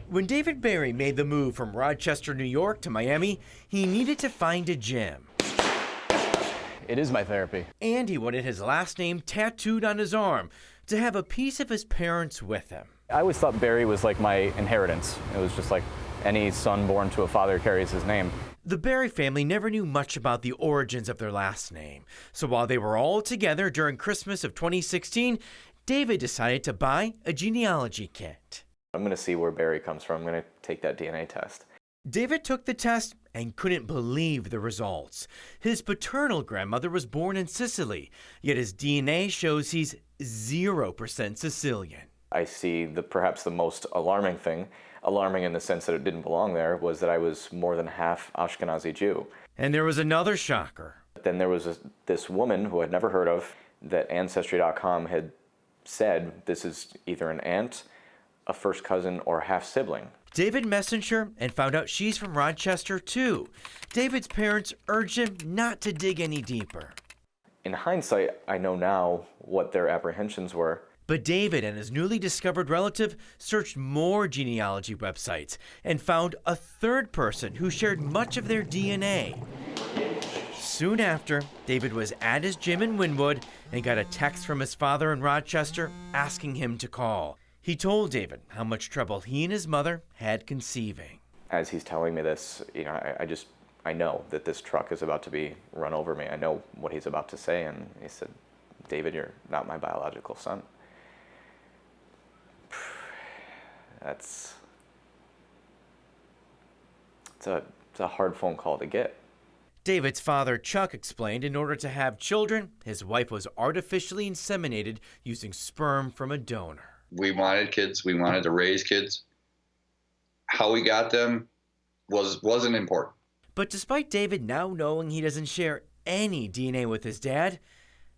When David Berry made the move from Rochester, New York to Miami, he needed to find a gym. It is my therapy. And he wanted his last name tattooed on his arm to have a piece of his parents with him. I always thought Berry was like my inheritance. It was just like any son born to a father carries his name. The Berry family never knew much about the origins of their last name. So while they were all together during Christmas of 2016, David decided to buy a genealogy kit. I'm going to see where Berry comes from. I'm going to take that DNA test. David took the test and couldn't believe the results. His paternal grandmother was born in Sicily, yet his DNA shows he's 0% Sicilian. I see perhaps the most alarming thing, alarming in the sense that it didn't belong there, was that I was more than half Ashkenazi Jew. And there was another shocker. Then there was this woman who I'd never heard of that Ancestry.com had said this is either an aunt, a first cousin, or half-sibling. David messenger and found out she's from Rochester too. David's parents urged him not to dig any deeper. In hindsight, I know now what their apprehensions were. But David and his newly discovered relative searched more genealogy websites and found a third person who shared much of their DNA. Soon after, David was at his gym in Wynwood and got a text from his father in Rochester asking him to call. He told David how much trouble he and his mother had conceiving. As he's telling me this, I know that this truck is about to be run over me. I know what he's about to say, and he said, "David, you're not my biological son." It's a hard phone call to get. David's father, Chuck, explained in order to have children, his wife was artificially inseminated using sperm from a donor. We wanted kids. We wanted to raise kids. How we got them wasn't important. But despite David now knowing he doesn't share any DNA with his dad,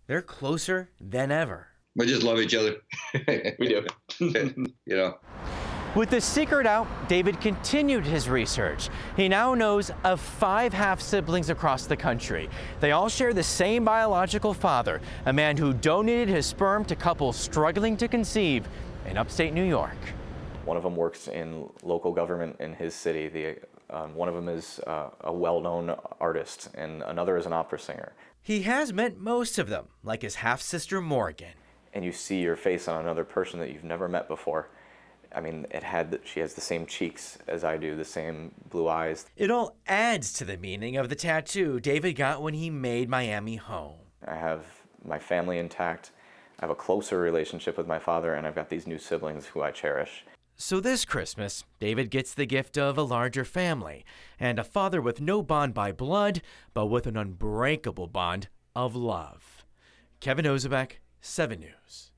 they're closer than ever. We just love each other. We do. You know. With the secret out, David continued his research. He now knows of 5 half-siblings across the country. They all share the same biological father, a man who donated his sperm to couples struggling to conceive in upstate New York. One of them works in local government in his city. One of them is a well-known artist, and another is an opera singer. He has met most of them, like his half-sister Morgan. And you see your face on another person that you've never met before. I mean, she has the same cheeks as I do, the same blue eyes. It all adds to the meaning of the tattoo David got when he made Miami home. I have my family intact. I have a closer relationship with my father, and I've got these new siblings who I cherish. So this Christmas, David gets the gift of a larger family and a father with no bond by blood, but with an unbreakable bond of love. Kevin Ozebek, 7 News.